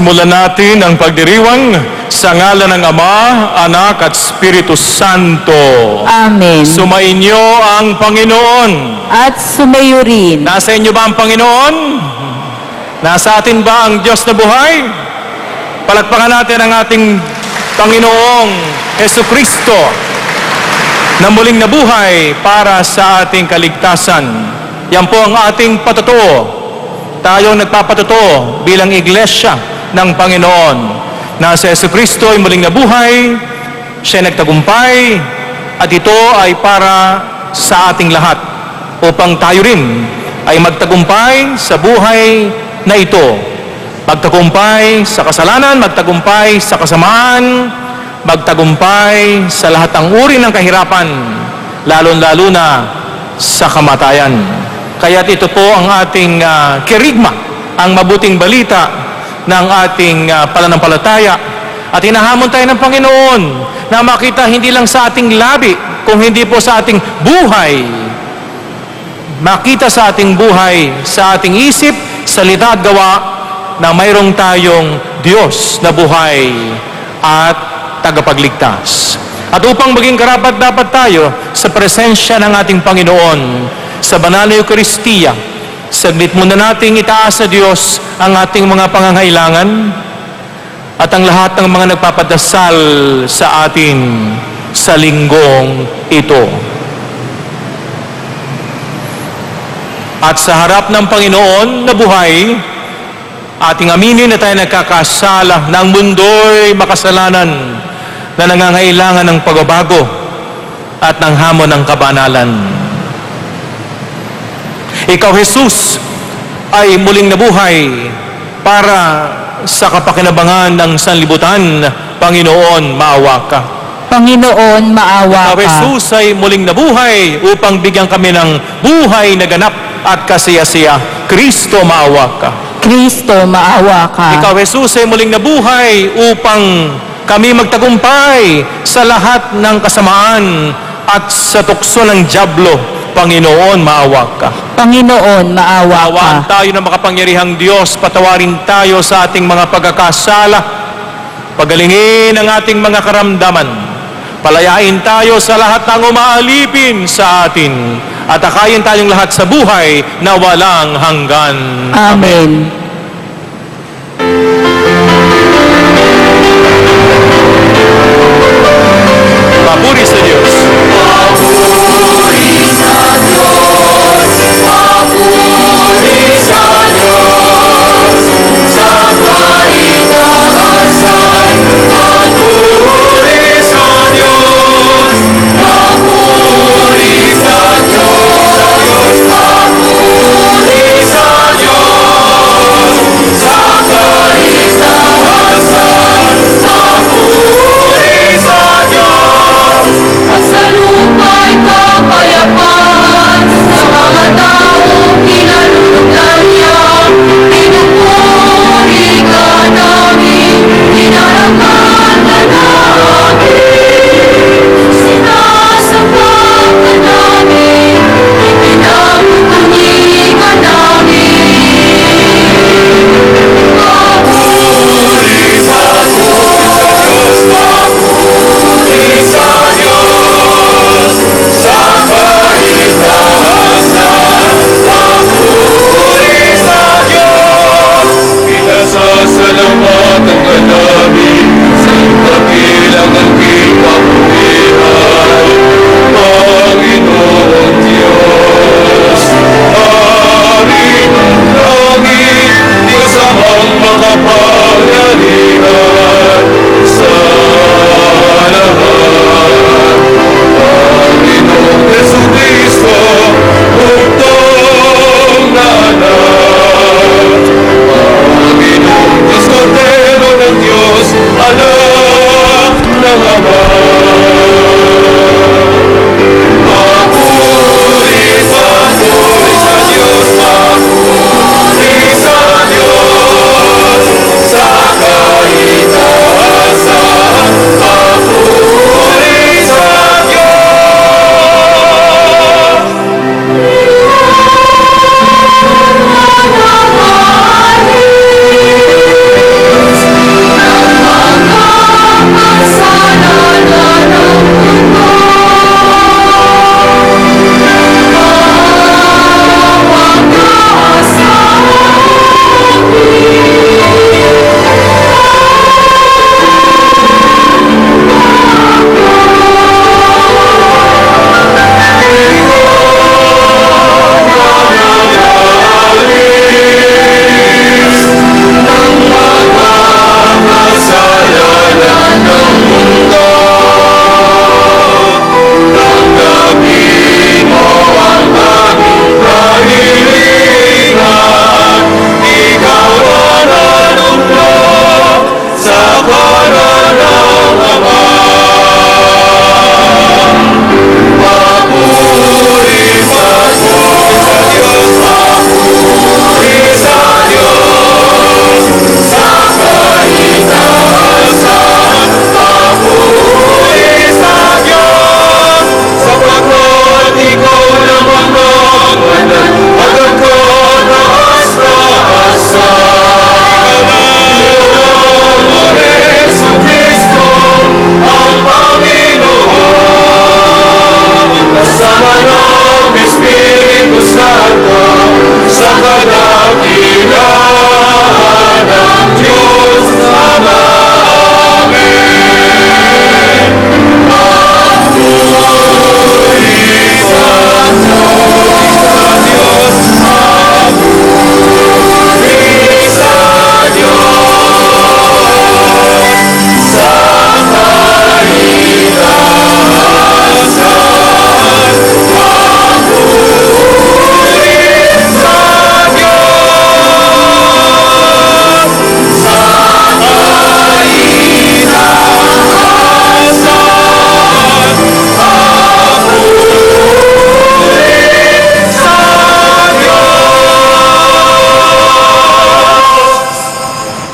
Simulan natin ang pagdiriwang sa ngalan ng Ama, Anak at Espiritu Santo. Amen. Sumainyo ang Panginoon. At sumayo rin. Nasa inyo ba ang Panginoon? Nasa atin ba ang Diyos na buhay? Palakpakan natin ang ating Panginoong Jesucristo na muling nabuhay para sa ating kaligtasan. Yan po ang ating patotoo. Tayong nagpapatotoo bilang iglesia ng Panginoon na si Jesucristo ay muling nabuhay, siya nagtagumpay, at ito ay para sa ating lahat upang tayo rin ay magtagumpay sa buhay na ito. Magtagumpay sa kasalanan, magtagumpay sa kasamaan, magtagumpay sa lahat ng uri ng kahirapan, lalo-lalo na sa kamatayan. Kaya't ito po ang ating kerigma, ang mabuting balita ng ating pananampalataya. At hinahamon tayo ng Panginoon na makita hindi lang sa ating labi, kung hindi po sa ating buhay. Makita sa ating buhay, sa ating isip, salita at gawa na mayroong tayong Diyos na buhay at tagapagligtas. At upang maging karapat-dapat tayo sa presensya ng ating Panginoon, sa banal na Eucharistia, saglit muna nating itaas sa Diyos ang ating mga pangangailangan at ang lahat ng mga nagpapadasal sa atin sa linggong ito. At sa harap ng Panginoon na buhay, ating aminin na tayo nagkakasala ng mundo'y makasalanan na nangangailangan ng pagbabago at ng hamon ng kabanalan. Ikaw, Jesus, ay muling nabuhay para sa kapakinabangan ng sanlibutan. Panginoon, maawa ka. Panginoon, maawa Ikaw, ka. Jesus, ay muling nabuhay upang bigyan kami ng buhay na ganap at kasiyasiya. Kristo, maawa ka. Kristo, maawa ka. Ikaw, Jesus, ay muling nabuhay upang kami magtagumpay sa lahat ng kasamaan at sa tukso ng dyablo. Panginoon, maawa ka. Panginoon, maawa ka. Awaan tayo ng makapangyarihang Diyos, patawarin tayo sa ating mga pagkakasala, pagalingin ang ating mga karamdaman, palayain tayo sa lahat ng umaalipin sa atin, at akayin tayong lahat sa buhay na walang hanggan. Amen. Papuri sa Diyos.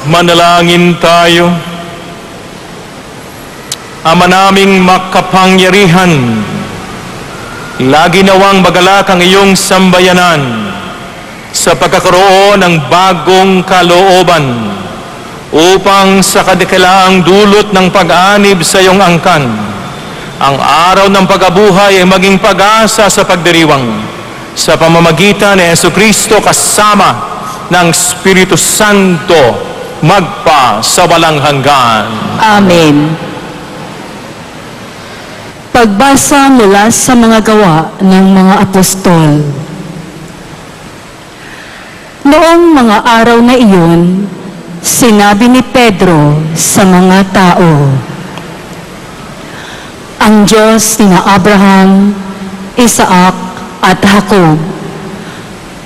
Manalangin tayo. Ama naming makapangyarihan, lagi nawang magalak ang iyong sambayanan sa pagkakaroon ng bagong kalooban upang sa kadikilaang dulot ng pag-anib sa iyong angkan, ang araw ng pag-abuhay ay maging pag-asa sa pagdiriwang sa pamamagitan ni Jesucristo kasama ng Espiritu Santo magpa sa walang hanggan. Amen. Pagbasa mula sa mga gawa ng mga apostol. Noong mga araw na iyon, sinabi ni Pedro sa mga tao, "Ang Diyos ni Abraham, Isaac at Jacob,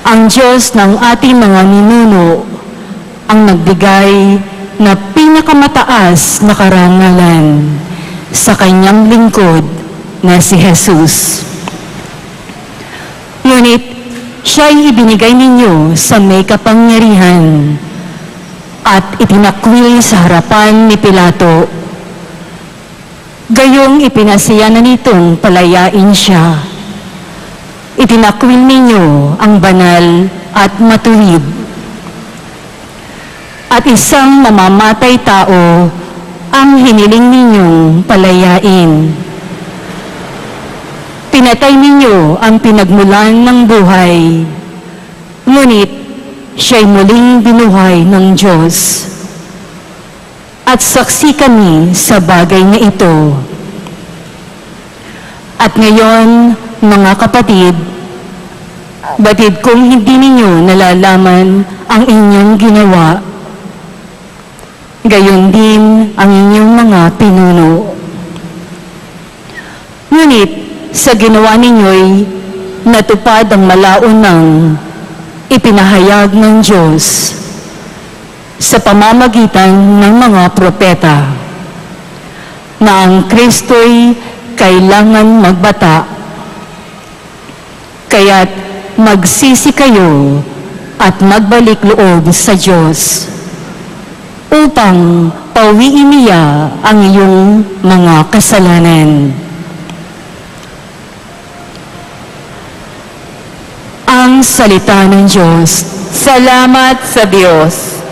ang Diyos ng ating mga ninuno, ang nagbigay na pinakamataas na karangalan sa kanyang lingkod na si Jesus. Ngunit siya'y ibinigay ninyo sa may kapangyarihan at itinakwil sa harapan ni Pilato. Gayong ipinasaya na nitong palayain siya. Itinakwil ninyo ang banal at matuwid. At isang mamamatay tao ang hiniling ninyong palayain. Pinatay ninyo ang pinagmulan ng buhay, ngunit siya'y muling binuhay ng Diyos. At saksi kami sa bagay na ito. At ngayon, mga kapatid, batid kung hindi ninyo nalalaman ang inyong ginawa, gayon din ang inyong mga pinuno. Ngunit sa ginawa ninyo'y natupad ang malaunang ipinahayag ng Diyos sa pamamagitan ng mga propeta na ang Kristo'y kailangan magbata. Kaya't magsisi kayo at magbalik loob sa Diyos upang pawiin niya ang iyong mga kasalanan. Ang salita ng Diyos. Salamat sa Diyos.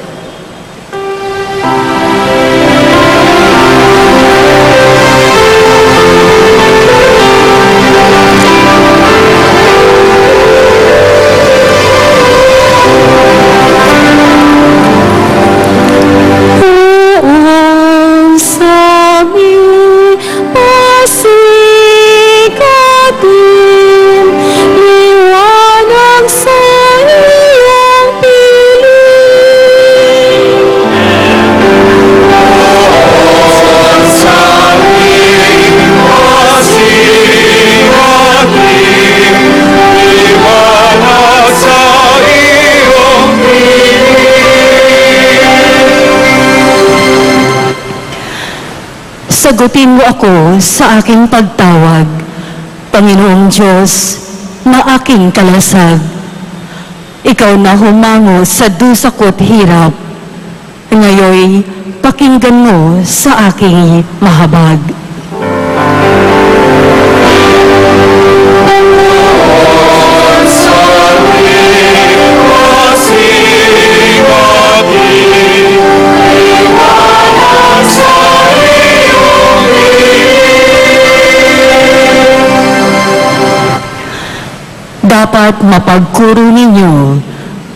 Sagutin mo ako sa aking pagtawag, Panginoong Diyos na aking kalasag. Ikaw na humango sa dusa ko't hirap. Ngayoy, pakinggan mo sa aking mahabag. Dapat mapagkuro ninyo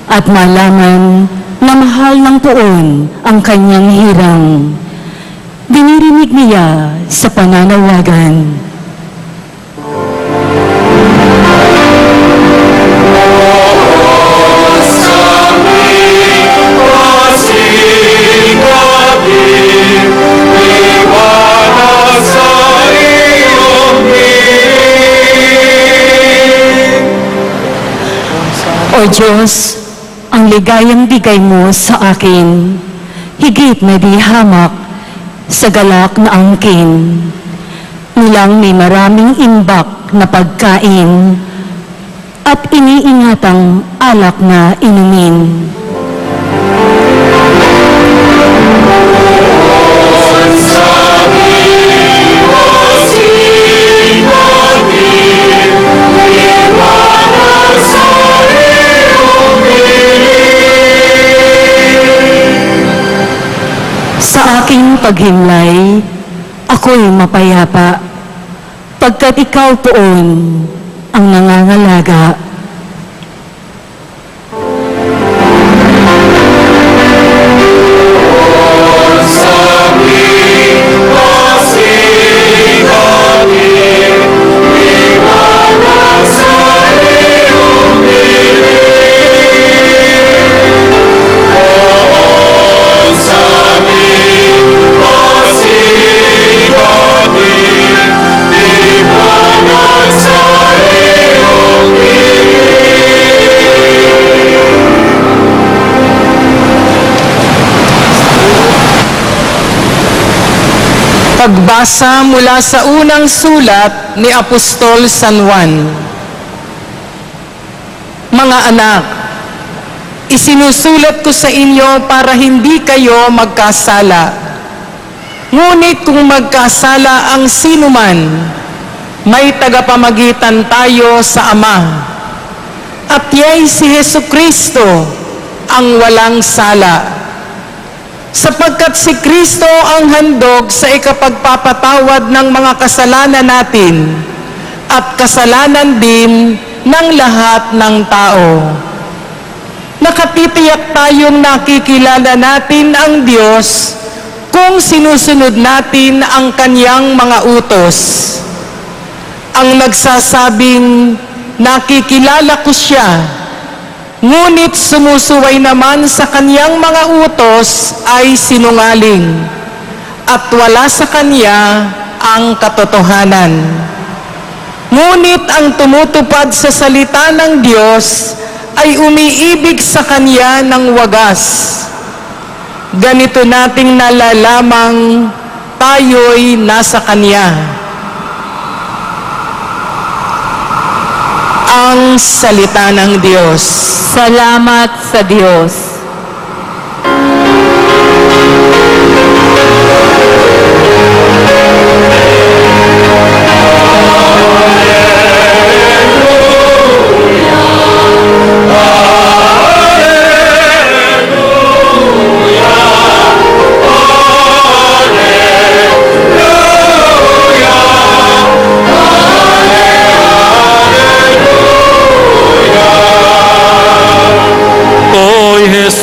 at malaman na mahal ng poon ang kanyang hirang. Dinirinig niya sa pananawagan. O Diyos, ang ligayang bigay mo sa akin, higit na di hamak sa galak na angkin. Nilang may maraming imbak na pagkain at iniingatang alak na inumin. Sa aking paghimlay, ako'y mapayapa, pagkat ikaw poon ang nangangalaga. Pagbasa mula sa unang sulat ni Apostol San Juan. Mga anak, isinusulat ko sa inyo para hindi kayo magkasala. Ngunit kung magkasala ang sinuman, may tagapamagitan tayo sa Ama. At ya'y si Jesucristo ang walang sala. Sapagkat si Kristo ang handog sa ikapagpapatawad ng mga kasalanan natin at kasalanan din ng lahat ng tao. Nakatitiyak tayong nakikilala natin ang Diyos kung sinusunod natin ang Kanyang mga utos. Ang nagsasabing, nakikilala ko siya, ngunit sumusuway naman sa Kanyang mga utos ay sinungaling at wala sa Kanya ang katotohanan. Ngunit ang tumutupad sa salita ng Diyos ay umiibig sa Kanya ng wagas. Ganito nating nalalamang tayo'y nasa Kanya. Ang salita ng Diyos. Salamat sa Diyos.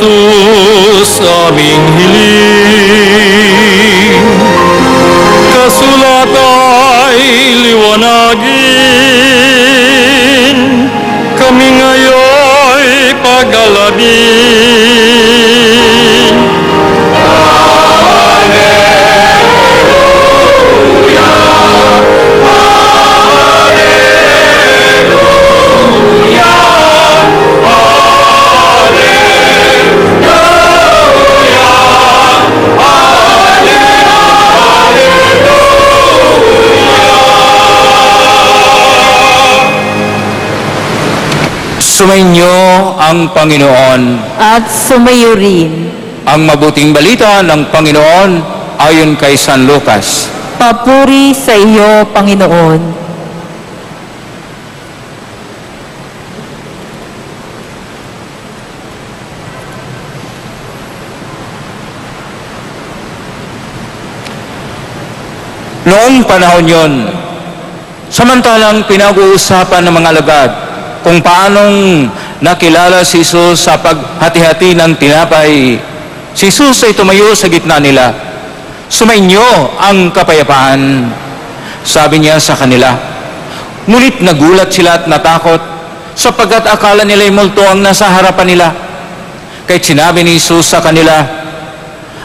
Jesus, aming hiling, kasulat ay liwanagin, kami ngayon pag-alabin. Sumainyo ang Panginoon. At sumayo rin. Ang mabuting balita ng Panginoon ayon kay San Lucas. Papuri sa iyo, Panginoon. Noong panahon yon, samantalang pinag-uusapan ng mga alagad kung paanong nakilala si Jesus sa paghati-hati ng tinapay, si Jesus ay tumayo sa gitna nila. Sumainyo ang kapayapaan, sabi niya sa kanila. Ngunit nagulat sila at natakot, sapagkat akala nila'y multo ang nasa harapan nila. Kahit sinabi ni Jesus sa kanila,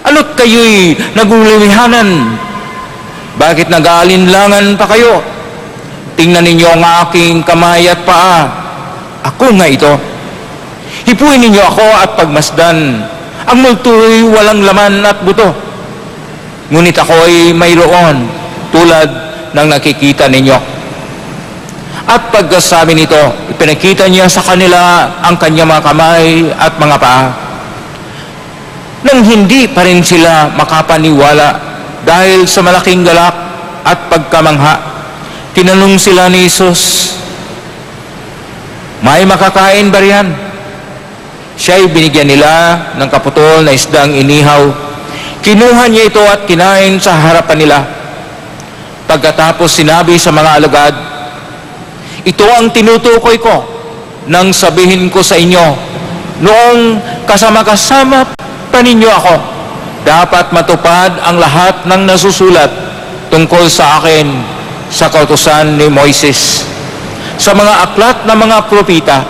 "Ano't kayo'y naguliwihanan? Bakit nag-aalinlangan pa kayo? Tingnan ninyo ang aking kamay at paa. Ako nga ito. Hipuin ninyo ako at pagmasdan. Ang multo'y walang laman at buto. Ngunit ako ay mayroon tulad ng nakikita ninyo." At pagkasabi nito, ipinakita niya sa kanila ang kanyang mga kamay at mga paa. Nang hindi pa rin sila makapaniwala dahil sa malaking galak at pagkamangha, tinanong sila ni Jesus, "May makakain ba riyan?" Siya'y binigyan nila ng kaputol na isdang inihaw. Kinuha niya ito at kinain sa harapan nila. Pagkatapos sinabi sa mga alagad, ito ang tinutukoy ko nang sabihin ko sa inyo, noong kasama-kasama pa ninyo ako, dapat matupad ang lahat ng nasusulat tungkol sa akin sa kautusan ni Moises, sa mga aklat ng mga propita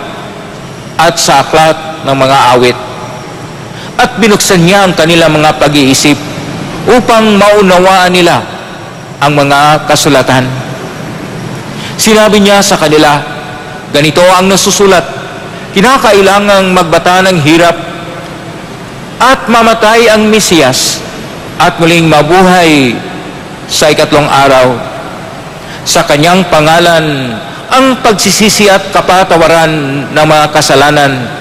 at sa aklat ng mga awit. At binuksan niya ang kanilang mga pag-iisip upang maunawaan nila ang mga kasulatan. Sinabi niya sa kanila, ganito ang nasusulat, kinakailangang magbata ng hirap at mamatay ang Mesiyas at muling mabuhay sa ikatlong araw. Sa kanyang pangalan, ang pagsisisi at kapatawaran ng mga kasalanan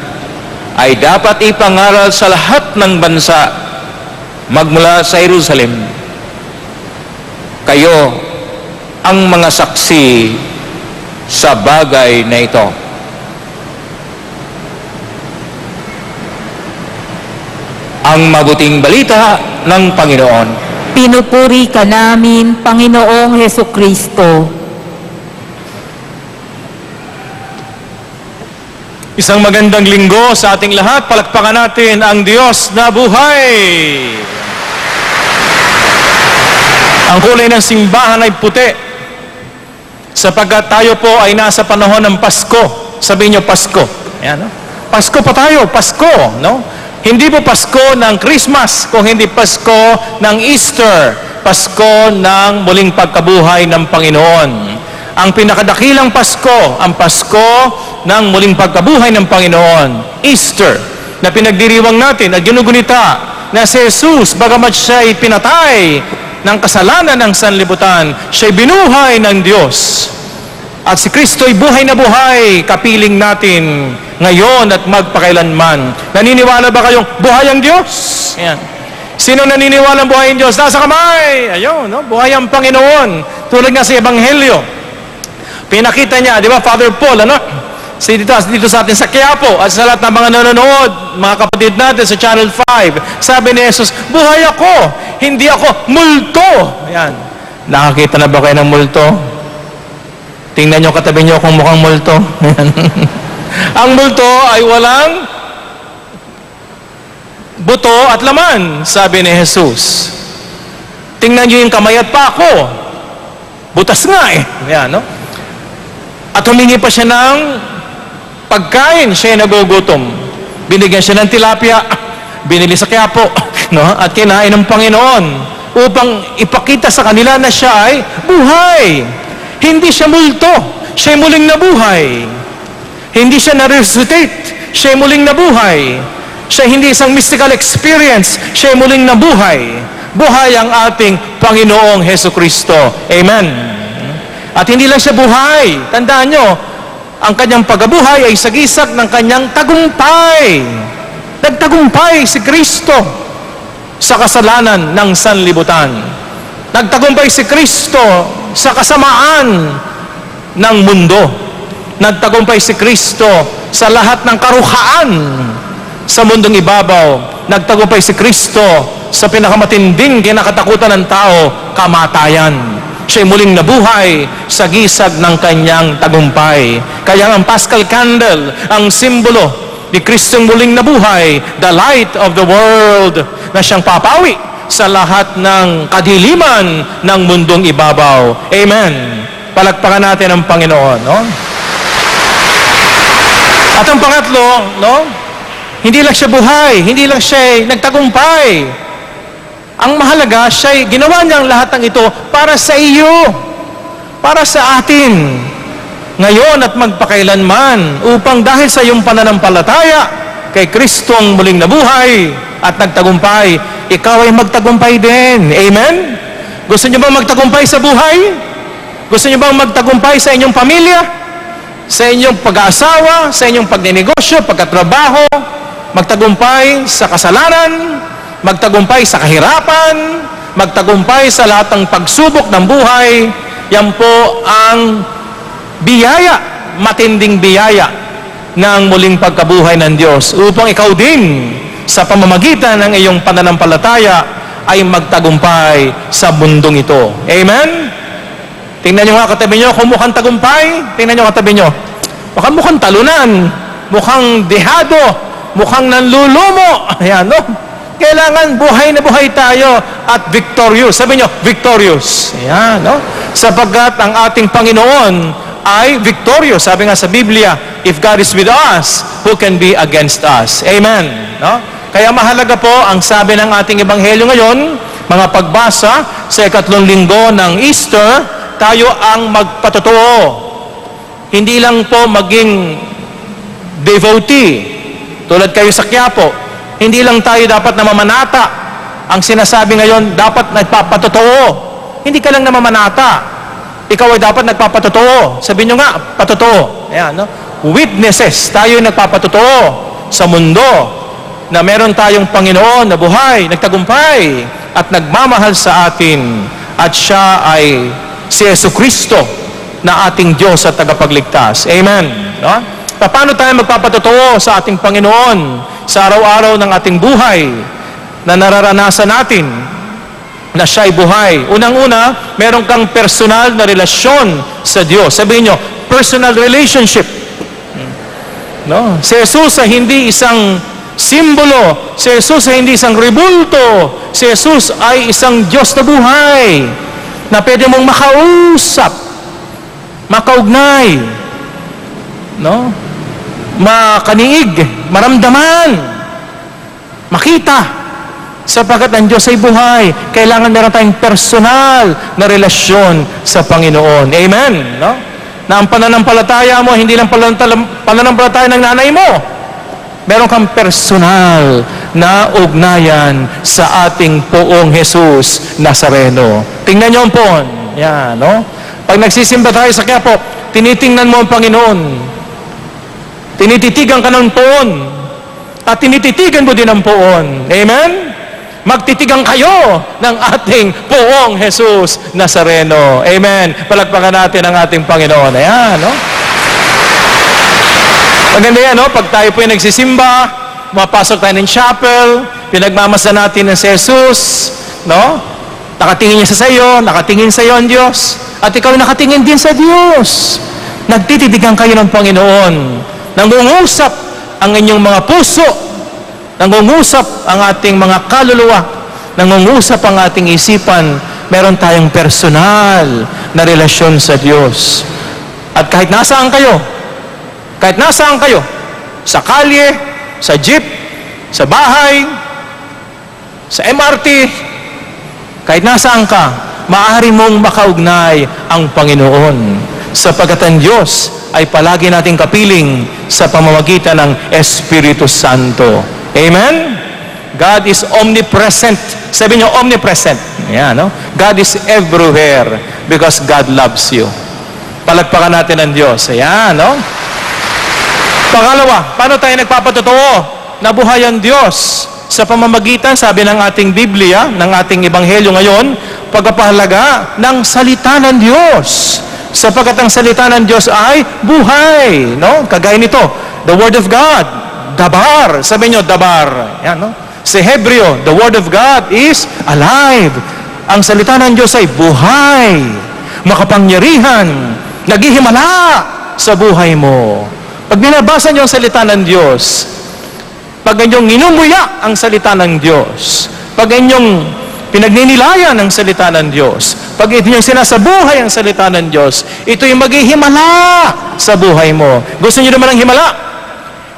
ay dapat ipangaral sa lahat ng bansa magmula sa Jerusalem. Kayo ang mga saksi sa bagay na ito. Ang mabuting balita ng Panginoon. Pinupuri ka namin, Panginoong Hesukristo. Isang magandang linggo sa ating lahat. Palakpakan natin ang Diyos na buhay. Ang kulay ng simbahan ay puti, sapagkat tayo po ay nasa panahon ng Pasko. Sabihin niyo, Pasko. Ayan, no? Pasko pa tayo, Pasko, no? Hindi po Pasko ng Christmas, kung hindi Pasko ng Easter, Pasko ng muling pagkabuhay ng Panginoon. Ang pinakadakilang Pasko, ang Pasko ng muling pagkabuhay ng Panginoon, Easter, na pinagdiriwang natin at ginugunita na si Jesus, bagamat siya ay pinatay ng kasalanan ng sanlibutan, siya'y binuhay ng Diyos. At si Kristo ay buhay na buhay, kapiling natin ngayon at magpakailanman. Naniniwala ba kayong buhay ang Diyos? Ayan. Sino naniniwala ang buhay ang Diyos? Nasa kamay! Ayun, no? Buhay ang Panginoon. Tulad nga sa Ebanghelyo. Pinakita niya, di ba, Father Paul, ano? Dito sa atin sa Quiapo at sa lahat ng mga nanonood, mga kapatid natin sa Channel 5, sabi ni Jesus, buhay ako, hindi ako multo. Ayan. Nakakita na ba kayo ng multo? Tingnan nyo katabi nyo kung mukhang multo. Ang multo ay walang buto at laman, sabi ni Jesus. Tingnan nyo yung kamay at pako. Butas nga eh. Ayan, no? At humingi pa siya ng pagkain, siya ay nagugutom. Binigyan siya ng tilapia, binili sa Quiapo, no? At kinain ng Panginoon upang ipakita sa kanila na siya ay buhay. Hindi siya multo, siya ay muling nabuhay. Hindi siya na-resuscitate, siya ay muling nabuhay. Siya hindi isang mystical experience, siya ay muling nabuhay. Buhay ang ating Panginoong Hesukristo. Amen. At hindi lang siya buhay. Tandaan nyo, ang kanyang pagkabuhay ay sagisag ng kanyang tagumpay. Nagtagumpay si Kristo sa kasalanan ng sanlibutan. Nagtagumpay si Kristo sa kasamaan ng mundo. Nagtagumpay si Kristo sa lahat ng karuhaan sa mundong ibabaw. Nagtagumpay si Kristo sa pinakamatinding kinakatakutan ng tao, kamatayan. Siya'y muling nabuhay sa gisag ng kanyang tagumpay. Kaya ang Paschal Candle, ang simbolo ni Kristong muling nabuhay, the light of the world, na siyang papawi sa lahat ng kadiliman ng mundong ibabaw. Amen. Palakpakan natin ang Panginoon, no? At ang pangatlo, no? Hindi lang siya buhay, hindi lang siya nagtagumpay. Ang mahalaga, siya ginawa niya ang lahat ng ito para sa iyo, para sa atin, ngayon at magpakailanman, upang dahil sa iyong pananampalataya kay Kristong muling nabuhay at nagtagumpay, ikaw ay magtagumpay din. Amen? Gusto niyo bang magtagumpay sa buhay? Gusto niyo bang magtagumpay sa inyong pamilya? Sa inyong pag-aasawa, sa inyong pagninegosyo, pagkatrabaho, magtagumpay sa kasalanan, magtagumpay sa kahirapan, magtagumpay sa lahat ng pagsubok ng buhay. Yan po ang biyaya, matinding biyaya ng muling pagkabuhay ng Diyos upang ikaw din sa pamamagitan ng iyong pananampalataya ay magtagumpay sa mundong ito. Amen? Tingnan nyo nga katabi nyo, kung mukhang tagumpay, tingnan nyo katabi nyo, baka mukhang talunan, mukhang dehado, mukhang nanlulumo. Ayan, no? Kailangan buhay na buhay tayo at victorious. Sabi nyo, victorious. Ayan, no? Sapagkat ang ating Panginoon ay victorious. Sabi nga sa Biblia, if God is with us, who can be against us? Amen. No? Kaya mahalaga po ang sabi ng ating ebanghelyo ngayon, mga pagbasa sa 3 linggo ng Easter, tayo ang magpatotoo. Hindi lang po maging devotee, tulad kayo sa Quiapo. Hindi lang tayo dapat namamanata. Ang sinasabi ngayon, dapat nagpapatotoo. Hindi ka lang namamanata. Ikaw ay dapat nagpapatotoo. Sabihin nyo nga, patotoo. Ayan, no? Witnesses, tayo nagpapatotoo sa mundo na meron tayong Panginoon na buhay, nagtagumpay, at nagmamahal sa atin. At siya ay si Jesucristo na ating Diyos at tagapagligtas. Amen. No? Paano tayo magpapatotoo sa ating Panginoon sa araw-araw ng ating buhay na nararanasan natin na siya ay buhay? Unang-una, meron kang personal na relasyon sa Diyos. Sabihin nyo, personal relationship. No? Si Jesus ay hindi isang simbolo. Si Jesus ay hindi isang rebulto. Si Jesus ay isang Diyos na buhay na pwede mong makausap, makaugnay, no? Makaniig, maramdaman, makita. Sapagkat ang Diyos ay buhay, kailangan meron tayong personal na relasyon sa Panginoon. Amen? No? Na ang pananampalataya mo, hindi lang pananampalataya ng nanay mo. Meron kang personal na ugnayan sa ating Poong Jesus Nazareno. Tingnan niyo ang poon. Yan, no? Pag nagsisimba tayo sa Quiapo, tinitingnan mo ang Panginoon. Tinititigan ka ng poon. At tinititigan mo din ang poon. Amen? Magtitigang kayo ng ating Poong Jesus Nazareno. Amen. Palakpakan natin ang ating Panginoon. Ayan, no? Maganda yan, no? Pag tayo po yung nagsisimba, mapasok tayo ng chapel, pinagmamasdan natin ng si Jesus, no? Nakatingin niya sa iyo, nakatingin sa iyo ang Diyos, at ikaw nakatingin din sa Diyos. Nagtititigan kayo ng Panginoon. Nangungusap ang inyong mga puso, nangungusap ang ating mga kaluluwa, nangungusap ang ating isipan, meron tayong personal na relasyon sa Diyos. At kahit nasaan kayo, sa kalye, sa jeep, sa bahay, sa MRT, kahit nasaan ka, maaari mong makaugnay ang Panginoon. Sapagkat ang Diyos ay palagi nating kapiling sa pamamagitan ng Espiritu Santo. Amen? God is omnipresent. Sabi niyo, omnipresent. Yan, no? God is everywhere because God loves you. Palagpakan natin ang Diyos. Ayan, no? Pangalawa, paano tayo nagpapatotoo na buhay ang Diyos? Sa pamamagitan, sabi ng ating Biblia, ng ating Ebanghelyo ngayon, pagpapahalaga ng salita ng Diyos. Sapagkat ang salita ng Diyos ay buhay, no? Kagaya nito, the Word of God, dabar. Sabi nyo, dabar. Yan, no? Sa Hebreo, the Word of God is alive. Ang salita ng Diyos ay buhay, makapangyarihan, naghihimala sa buhay mo. Pag binabasa nyo ang salita ng Diyos, pag inyong inumuya ang salita ng Diyos, pag inyong pinagninilayan ang salita ng Diyos, pag inyong sinasabuhay ang salita ng Diyos, ito'y maghihimala sa buhay mo. Gusto niyo naman ng himala?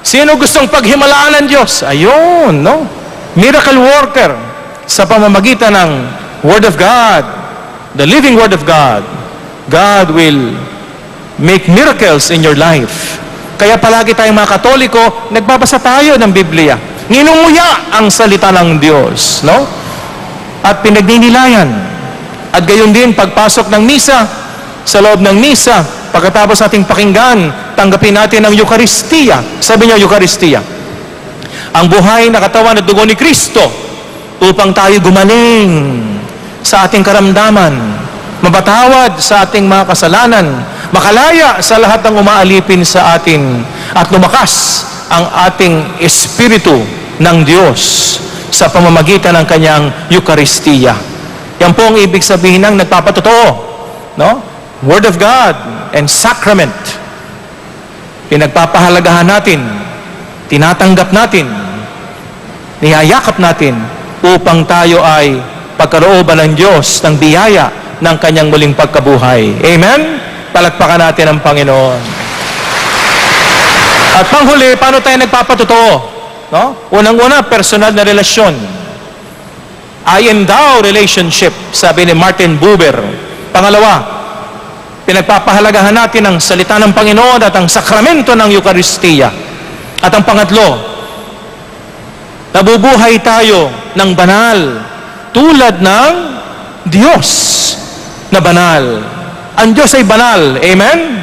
Sino gustong paghimalaan ng Diyos? Ayun, no? Miracle worker sa pamamagitan ng Word of God, the living Word of God. God will make miracles in your life. Kaya palagi tayong mga Katoliko, nagbabasa tayo ng Biblia. Ninunguya ang salita ng Diyos, no? At pinagninilayan. At gayon din, pagpasok ng misa, sa loob ng misa, pagkatapos nating pakinggan, tanggapin natin ang Eucharistia. Sabi niyo, Eucharistia. Ang buhay na katawan at dugo ni Kristo upang tayo gumaling sa ating karamdaman, mapatawad sa ating mga kasalanan, makalaya sa lahat ng umaalipin sa atin, at lumakas ang ating espiritu ng Diyos. sa pamamagitan ng kanyang Eucharistia. Yan po ang ibig sabihin ng nagpapatotoo, no? Word of God and sacrament. Pinagpapahalagahan natin, tinatanggap natin, niyayakap natin upang tayo ay pagkalooban ng Diyos ng biyaya ng kanyang muling pagkabuhay. Amen? Palakpakan natin ang Panginoon. At panghuli, paano tayo nagpapatotoo? No? Unang-una, personal na relasyon. I endow relationship, sabi ni Martin Buber. Pangalawa, pinagpapahalagahan natin ang salita ng Panginoon at ang sakramento ng Eucharistia. At ang pangatlo, nabubuhay tayo ng banal tulad ng Diyos na banal. Ang Diyos ay banal. Amen?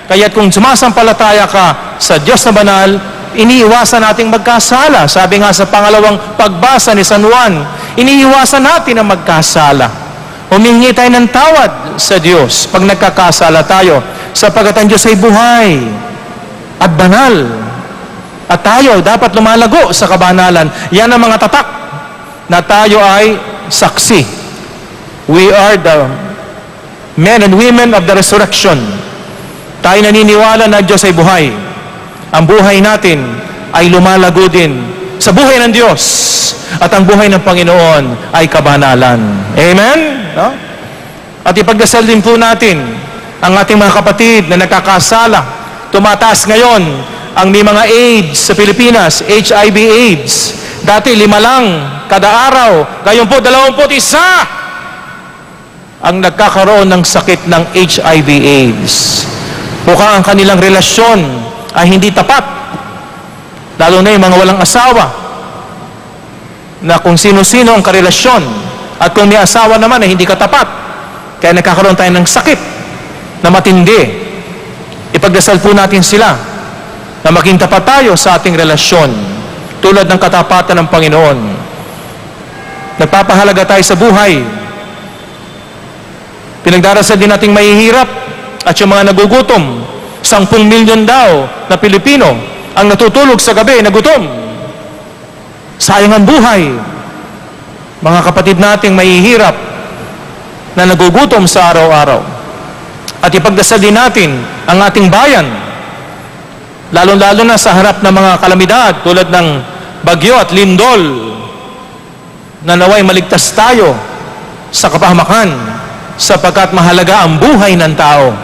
Kaya't kung sumasampalataya ka sa Diyos na banal, iniiwasan nating magkasala. Sabi nga sa pangalawang pagbasa ni San Juan, iniiwasan natin ang magkasala. Humingi tayo ng tawad sa Diyos pag nagkakasala tayo, sapagkat ang Diyos ay buhay at banal. At tayo dapat lumalago sa kabanalan. Yan ang mga tatak na tayo ay saksi. We are the men and women of the resurrection. Tayo naniniwala na Diyos ay buhay. Ang buhay natin ay lumalago din sa buhay ng Diyos. At ang buhay ng Panginoon ay kabanalan. Amen? No? At ipagdasal din po natin ang ating mga kapatid na nakakasala. Tumataas ngayon ang may mga AIDS sa Pilipinas, HIV/AIDS. Dati 5 lang kada araw. Ngayon po 21 ang nagkakaroon ng sakit ng HIV/AIDS. Mukhang ang kanilang relasyon ay hindi tapat. Lalo na yung mga walang asawa, na kung sino-sino ang karelasyon, at kung may asawa naman ay hindi katapat, kaya nagkakaroon tayo ng sakit na matindi. Ipagdasal po natin sila na maging tapat tayo sa ating relasyon tulad ng katapatan ng Panginoon. Nagpapahalaga tayo sa buhay. Pinagdarasal din nating mahihirap at yung mga nagugutom. 10 milyon daw na Pilipino ang natutulog sa gabi na gutom. Sayang ang buhay. Mga kapatid nating mahihirap na nagugutom sa araw-araw. At ipagdasal din natin ang ating bayan, lalo-lalo na sa harap ng mga kalamidad tulad ng bagyo at lindol, na naway maligtas tayo sa kapahamakan, sapagkat mahalaga ang buhay ng tao,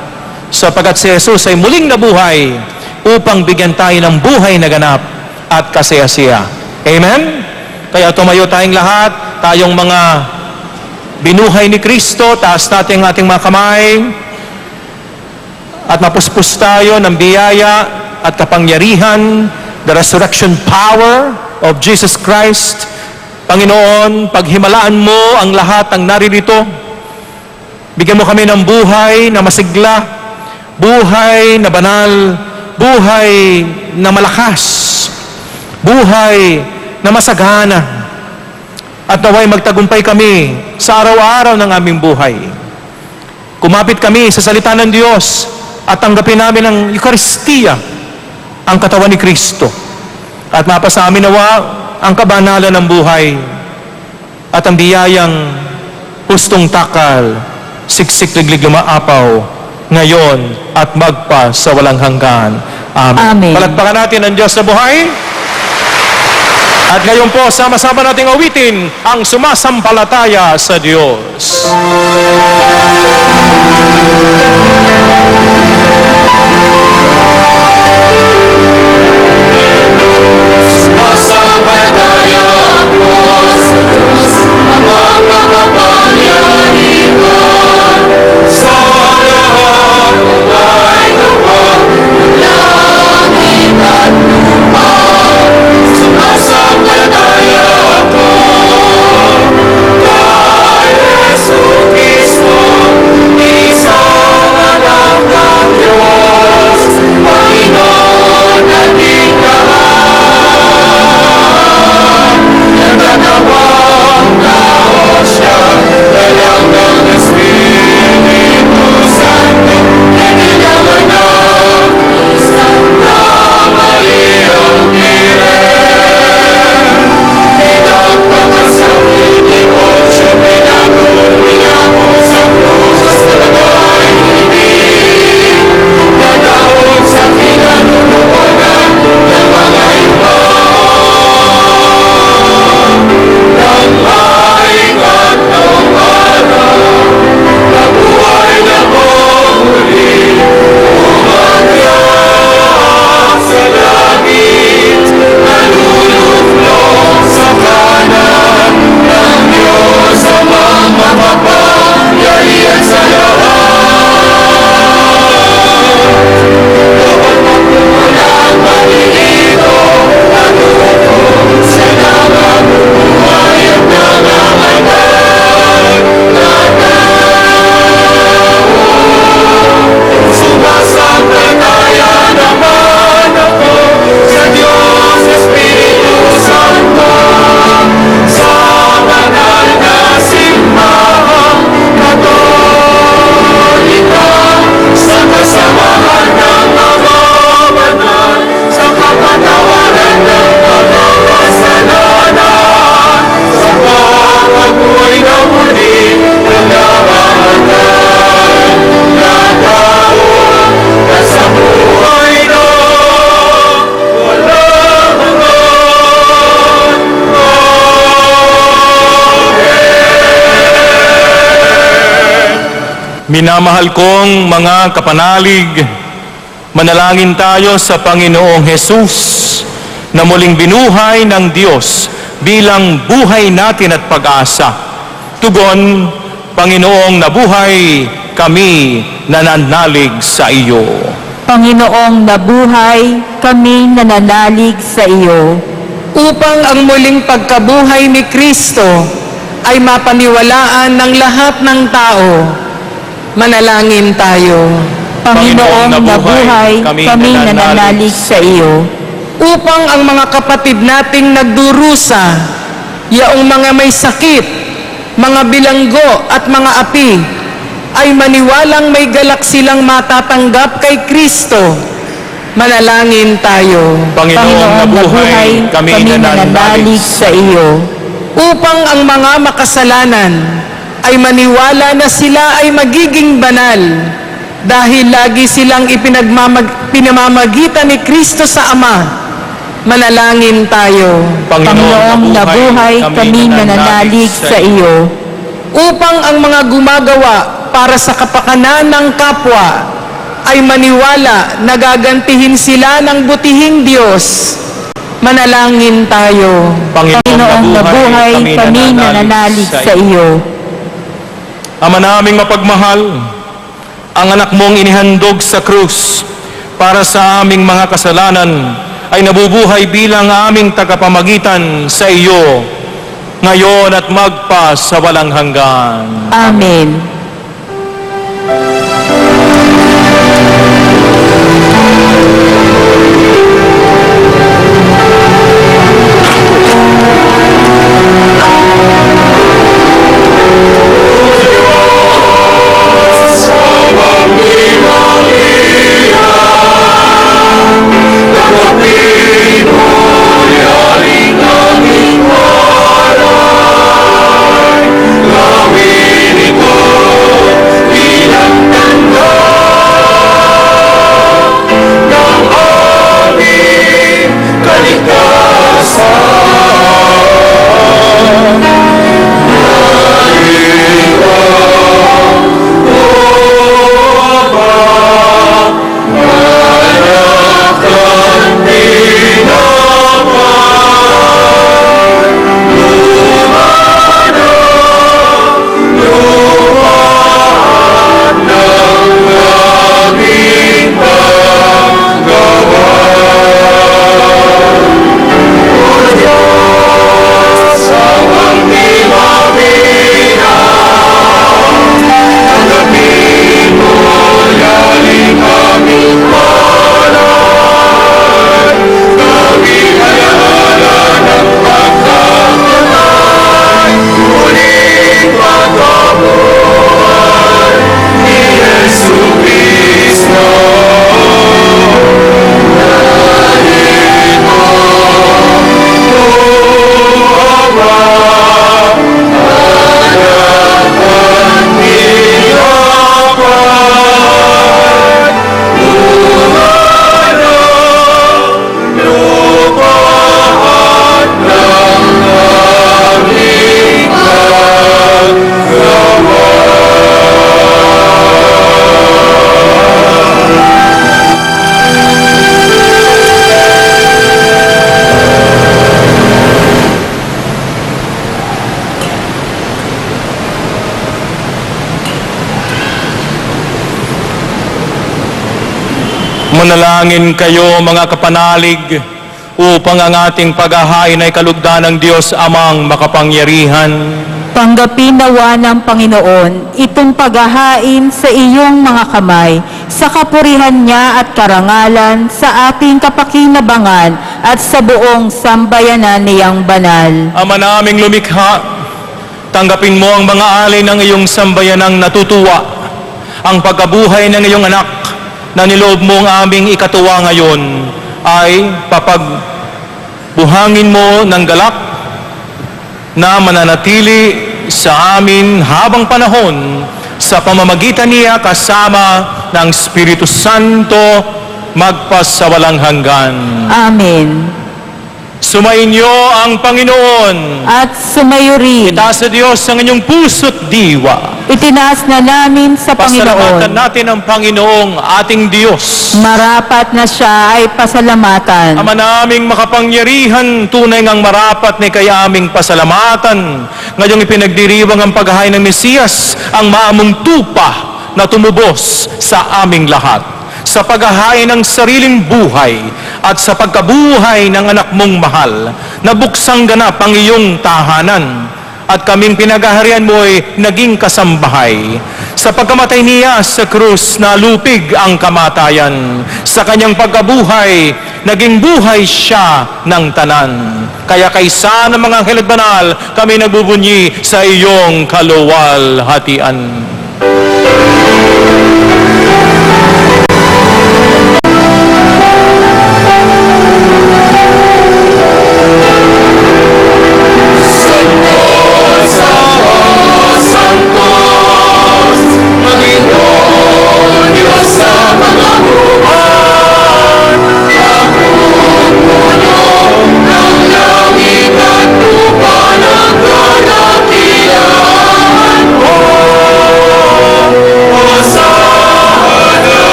sapagkat si Jesus ay muling nabuhay upang bigyan tayo ng buhay na ganap at kasaya-siya. Amen? Kaya tumayo tayong lahat, tayong mga binuhay ni Kristo, taas natin ang ating mga kamay, at mapuspos tayo ng biyaya at kapangyarihan, the resurrection power of Jesus Christ. Panginoon, paghimalaan mo ang lahat ng naririto. Bigyan mo kami ng buhay na masigla, buhay na banal, buhay na malakas, buhay na masagana. At naway magtagumpay kami sa araw-araw ng aming buhay. Kumapit kami sa salita ng Diyos at tanggapin namin ang Eucharistia, ang katawan ni Kristo. At mapasa amin nawa ang kabanalan ng buhay at ang biyayang hustong takal, siksik liglig lumaapaw, ngayon at magpa sa walang hanggan. Amen. Amen. Palakpakan natin ang Diyos na buhay. At ngayon po, sama-sama nating awitin ang sumasampalataya sa Diyos. Kristo, isa Minamahal kong mga kapanalig, manalangin tayo sa Panginoong Hesus na muling binuhay ng Diyos bilang buhay natin at pag-asa. Tugon, Panginoong nabuhay, kami nananalig sa iyo. Panginoong nabuhay, kami nananalig sa iyo. Upang ang muling pagkabuhay ni Kristo ay mapaniwalaan ng lahat ng tao, manalangin tayo. Panginoong nabuhay, kami nananalig sa iyo. Upang ang mga kapatid nating nagdurusa, yaong mga may sakit, mga bilanggo at mga api, ay maniwalang may galak silang matatanggap kay Kristo, manalangin tayo. Panginoong nabuhay, kami nananalig sa iyo. Upang ang mga makasalanan ay maniwala na sila ay magiging banal dahil lagi silang pinamamagitan ni Kristo sa Ama, manalangin tayo. Panginoong nabuhay, kami nananalig sa iyo. Upang ang mga gumagawa para sa kapakanan ng kapwa ay maniwala na gagantihin sila ng butihing Diyos, manalangin tayo. Panginoong nabuhay, kami nananalig sa iyo. Ama naming mapagmahal, ang anak mong inihandog sa krus para sa aming mga kasalanan ay nabubuhay bilang aming tagapamagitan sa iyo, ngayon at magpa sa walang hanggan. Amen. Manalangin kayo mga kapanalig upang ang ating paghahain ay kalugdan ng Diyos Amang makapangyarihan. Tanggapin nawa ng Panginoon itong paghahain sa iyong mga kamay sa kapurihan niya at karangalan sa ating kapakinabangan at sa buong sambayanan niyang banal. Ama naming lumikha, tanggapin mo ang mga alay ng iyong sambayanang natutuwa, ang pagkabuhay ng iyong anak na niloob mong aming ikatuwa ngayon ay papagbuhangin mo ng galak na mananatili sa amin habang panahon sa pamamagitan niya kasama ng Espiritu Santo magpas sa walang hanggan. Amen. Sumainyo ang Panginoon. At sumayo rin. Itaas sa Diyos ang inyong puso't diwa. Itinaas na namin sa Pasalamatan Panginoon. natin ang Panginoong ating Diyos. Marapat na siya ay pasalamatan. Ama naming makapangyarihan, tunay ngang marapat ni kaya aming pasalamatan. Ngayong ipinagdiriwang ang paghahain ng Mesiyas, ang maamong tupa na tumubos sa aming lahat. Sa paghahain ng sariling buhay at sa pagkabuhay ng anak mong mahal, nabuksang ganap ang iyong tahanan. At kaming pinaghaharian mo ay naging kasambahay. Sa pagkamatay niya sa krus, nalupig ang kamatayan. Sa kanyang pagkabuhay, naging buhay siya ng tanan. Kaya kaysa ng mga anghel at banal, kami nagbubunyi sa iyong kaluwalhatian.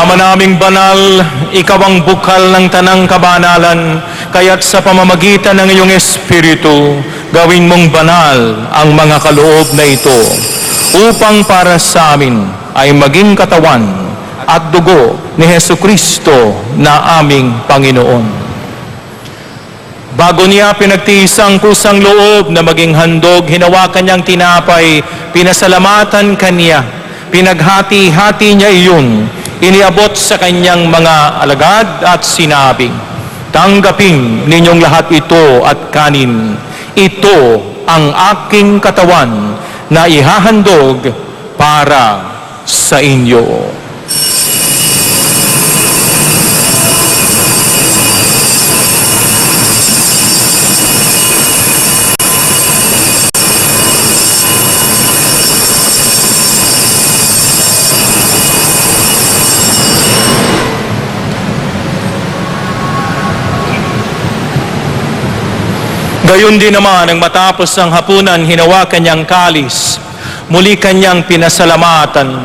Ama naming banal, ikaw ang bukal ng tanang kabanalan, kaya't sa pamamagitan ng iyong Espiritu, gawin mong banal ang mga kaloob na ito, upang para sa amin ay maging katawan at dugo ni Hesu Kristo na aming Panginoon. Bago niya pinagtiis ang kusang loob na maging handog, hinawakan niyang tinapay, pinasalamatan kaniya, pinaghati-hati niya iyon, iniabot sa kanyang mga alagad at sinabing, tanggapin ninyong lahat ito at kanin. Ito ang aking katawan na ihahandog para sa inyo. Gayon din naman, ang matapos ang hapunan, hinawakan niyang kalis, muli kanyang pinasalamatan,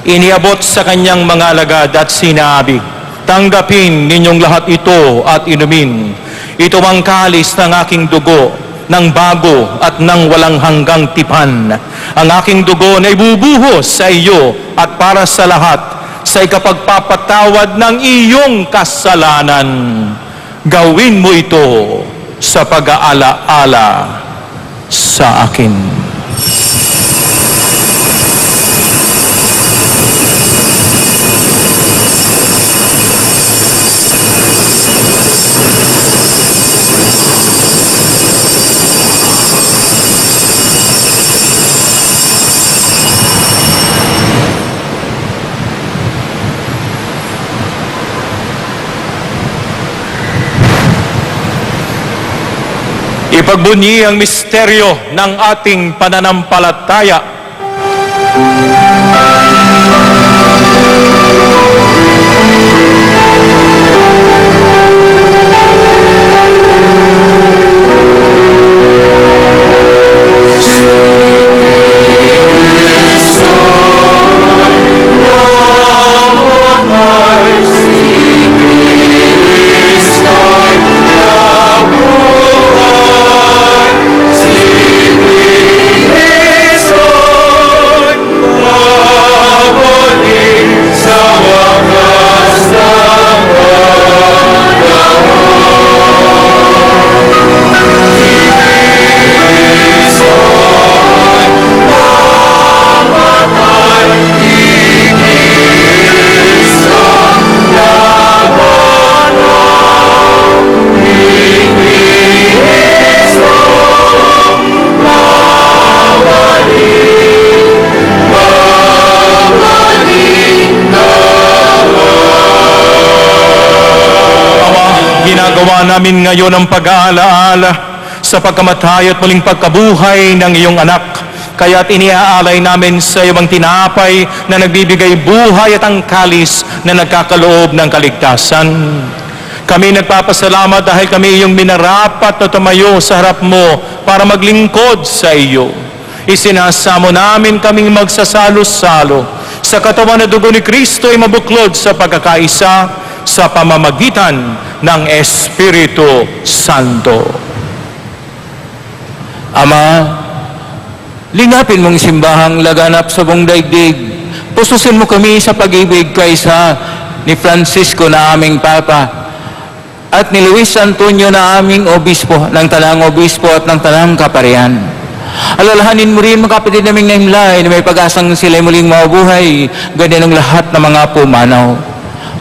iniabot sa kanyang mga alagad at sinabi, tanggapin ninyong lahat ito at inumin. Ito ang kalis ng aking dugo, ng bago at ng walang hanggang tipan. Ang aking dugo na ibubuhos sa iyo at para sa lahat, sa ikapagpapatawad ng iyong kasalanan. Gawin mo ito sa pag-aala-ala sa akin. Ipagbunyi ang misteryo ng ating pananampalataya. Ginagawa namin ngayon ang pag-aalaala sa pagkamatay at muling pagkabuhay ng iyong anak. Kaya't iniaalay namin sa iyo ang tinapay na nagbibigay buhay at ang kalis na nagkakaloob ng kaligtasan. Kami nagpapasalamat dahil kami iyong minarapat na tumayo sa harap mo para maglingkod sa iyo. Isinasamo namin kaming magsasalo-salo sa katawan na dugo ni Kristo ay mabuklod sa pagkakaisa sa pamamagitan ng Espiritu Santo. Ama, lingapin mong simbahang laganap sa buong daigdig. Pususin mo kami sa pag-ibig kaysa ni Francisco na aming Papa at ni Luis Antonio na aming Obispo ng Tanang Obispo at ng Tanang Kaparian. Alalahanin mo rin mga kapatid naming nahimlay na may pag-asang sila muling mabuhay, ganyan ang lahat ng mga pumanaw.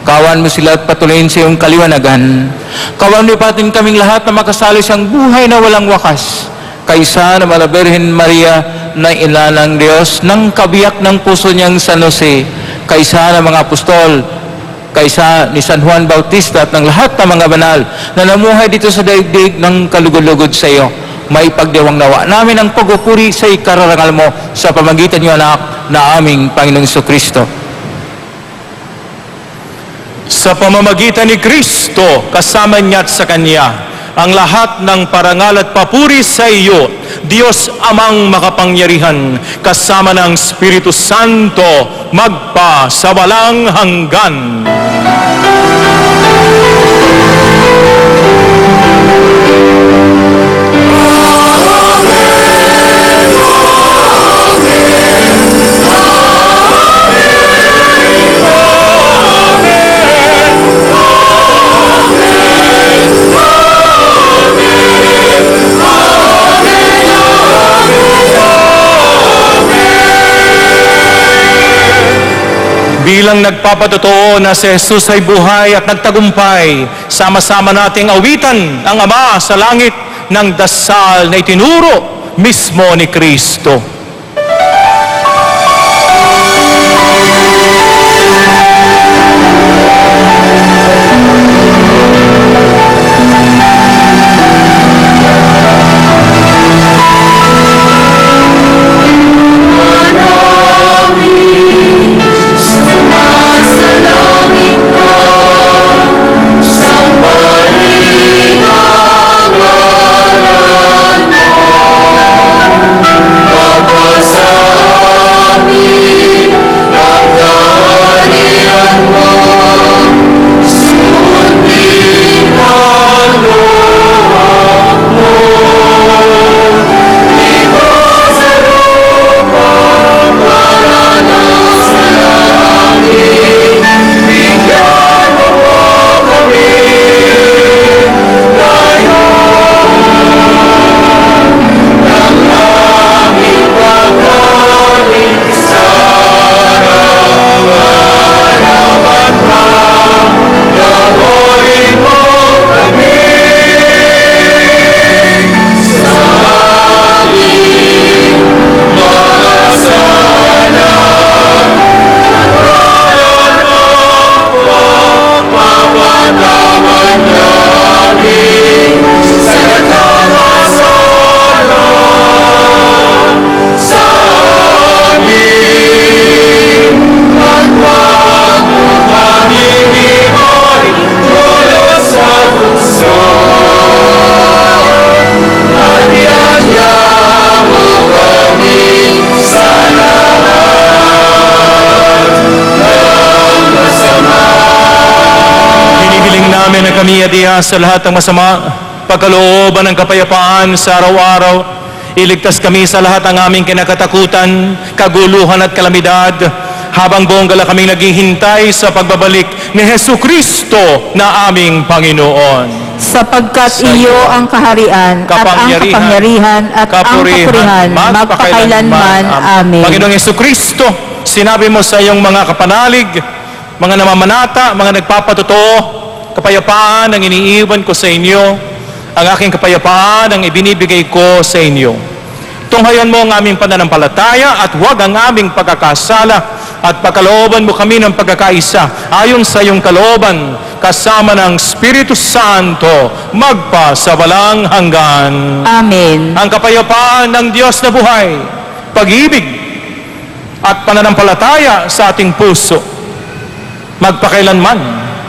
Kawan mo sila at patuloyin sa iyong kaliwanagan. Kawan mo patin kaming lahat na makasali sa buhay na walang wakas. Kaysa na Mala Birhen Maria na ina ng Diyos, ng kabiyak ng puso niyang San Jose, kaysa ng mga apostol, kaysa ni San Juan Bautista at ng lahat ng mga banal na namuhay dito sa daigdig ng kalugod-lugod sa iyo. May pagdiwang nawa namin ang pagpupuri sa ikararangal mo sa pamagitan niyo anak na aming Panginoong Jesucristo. Sa pamamagitan ni Kristo, kasama niya at sa Kanya, ang lahat ng parangal at papuri sa iyo, Diyos Amang makapangyarihan, kasama ng Espiritu Santo, magpa sa walang hanggan. Bilang nagpapatotoo na si Jesus ay buhay at nagtagumpay, sama-sama nating awitan ang Ama sa langit ng dasal na itinuro mismo ni Kristo. Kami adiya sa lahat ng masama, pagkalooban ng kapayapaan sa araw-araw. Iligtas kami sa lahat ng aming kinakatakutan, kaguluhan at kalamidad, habang buong gala kaming naghihintay sa pagbabalik ni Jesucristo na aming Panginoon. Sapagkat Sa iyo iyo ang kaharian at ang kapangyarihan at ang kapurihan magpakailanman. Amen. Panginoong Jesucristo, sinabi mo sa iyong mga kapanalig, mga namamanata, mga nagpapatotoo, kapayapaan ang iniiwan ko sa inyo, ang aking kapayapaan ang ibinibigay ko sa inyo. Tunghayan mo ang aming pananampalataya at huwag ang aming pagkakasala at pagkalooban mo kami ng pagkakaisa ayon sa iyong kalooban kasama ng Espiritu Santo, magpa sa walang hanggan. Amen. Ang kapayapaan ng Diyos na buhay, pag-ibig, at pananampalataya sa ating puso, magpakailanman,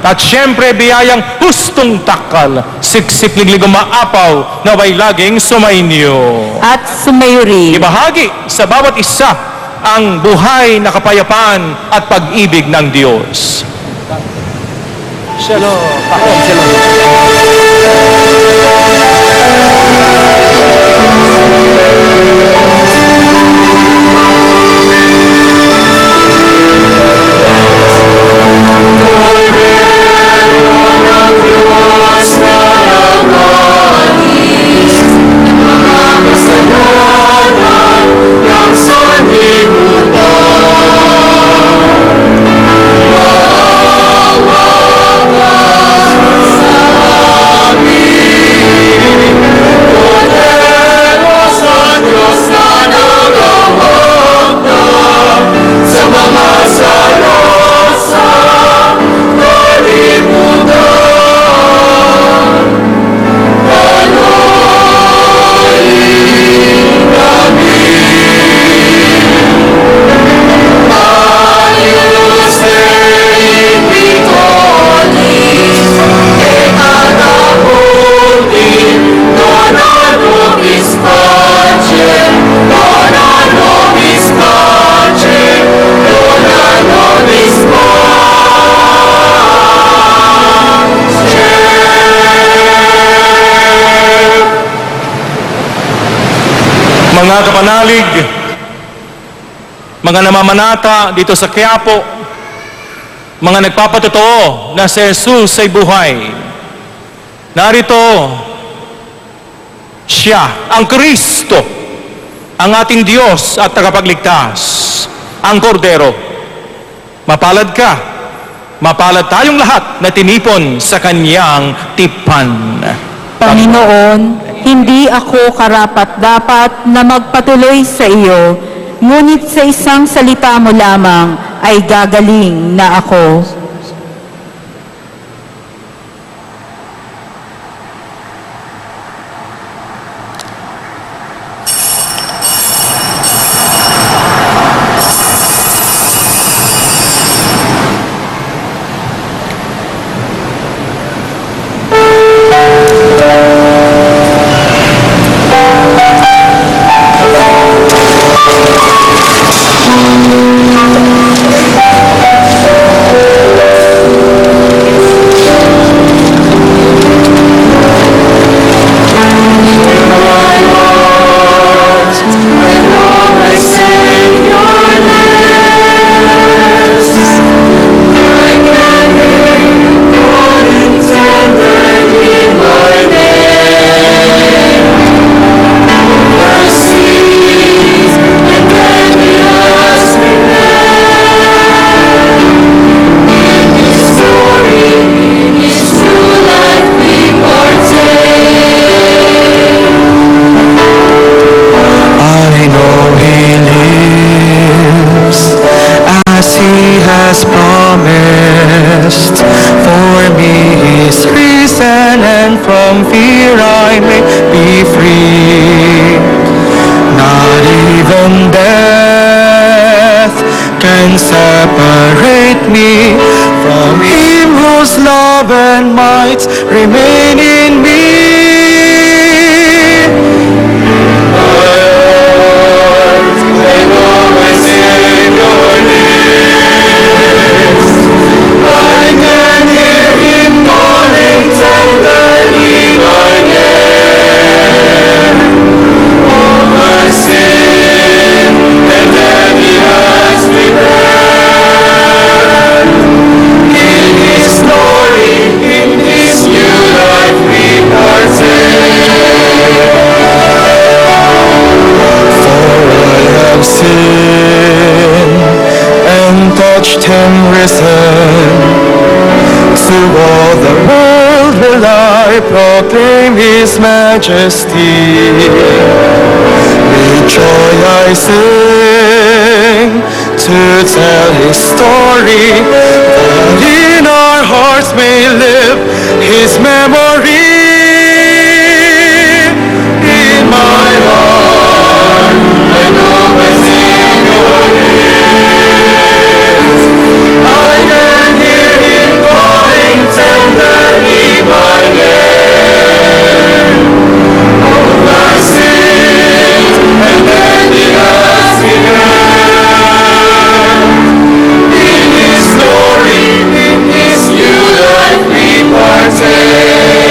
at syempre biyayang hustong takal, siksik liglig maapaw, naway laging sumainyo. At sumayo rin. Ibahagi sa bawat isa ang buhay na kapayapaan at pag-ibig ng Diyos. Shalom. Shalom. Mga kapanalig, mga namamanata dito sa Quiapo, mga nagpapatotoo na si Jesus ay buhay. Narito, siya, ang Kristo, ang ating Diyos at tagapagligtas, ang Kordero. Mapalad ka, mapalad tayong lahat na tinipon sa kanyang tipan. Panginoon, hindi ako karapat-dapat na magpatuloy sa iyo, ngunit sa isang salita mo lamang ay gagaling na ako. From fear I may be free. Not even death can separate me from Him whose love and might remain in me. My heart, I know my Savior lives. I can hear Him calling tenderly my name. All my sin, and then He has prepared. In His glory, in His new life we partake. For I have sinned and touched Him risen. To all the world will I proclaim His majesty. With joy I sing to tell His story, that in our hearts may live His memory in my heart. I know my Savior lives. I can hear Him calling tenderly my name. All my sins and then He has begun. In His glory, in His new life we partake.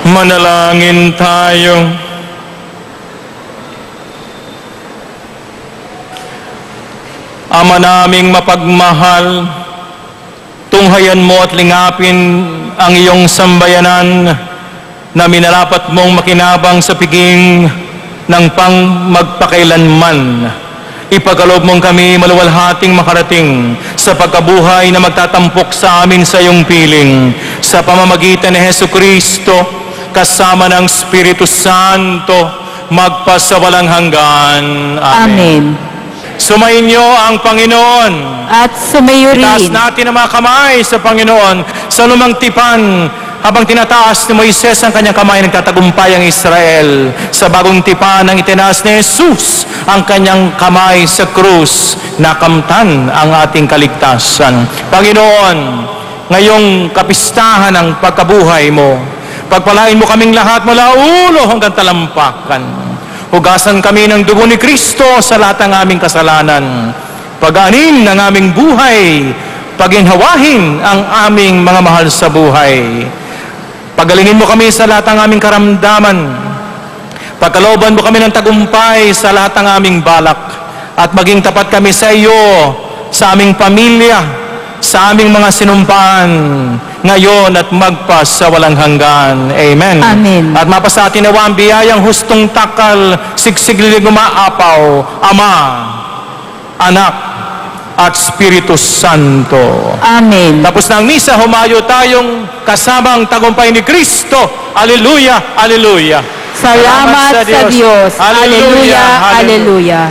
Manalangin tayo. Ama naming mapagmahal, tunghayan mo at lingapin ang iyong sambayanan na minalapat mong makinabang sa piging ng magpakailanman. Ipagkaloob mong kami maluwalhating makarating sa pagkabuhay na magtatampok sa amin sa iyong piling sa pamamagitan ni Hesu Kristo kasama ng Espiritu Santo magpasawalang hanggan. Amen. Sumainyo ang Panginoon. At sumayo Itaas rin. natin ang mga kamay sa Panginoon sa lumang tipan habang tinataas ni Moises ang kanyang kamay nagtatagumpay ang Israel. Sa bagong tipan ang itinaas ni Jesus ang kanyang kamay sa krus, nakamtan ang ating kaligtasan. Panginoon, ngayong kapistahan ng pagkabuhay mo, pagpalain mo kaming lahat mula ulo hanggang talampakan. Hugasan kami ng dugo ni Kristo sa lahat ng aming kasalanan. Pag-anin ng aming buhay, paginhawahin ang aming mga mahal sa buhay. Pagalingin mo kami sa lahat ng aming karamdaman. Pagkalooban mo kami ng tagumpay sa lahat ng aming balak. At maging tapat kami sa iyo, sa aming pamilya, sa aming mga sinumpaan, ngayon at magpas sa walang hanggan. Amen. Amen. At mapasa atin nawa ang biyayang hustong takal, sigsiglig umaapaw, Ama, Anak, at Espiritu Santo. Amen. Tapos ng misa, humayo tayong kasamang tagumpay ni Kristo. Alleluia, alleluia. Salamat sa Diyos. Alleluia, alleluia.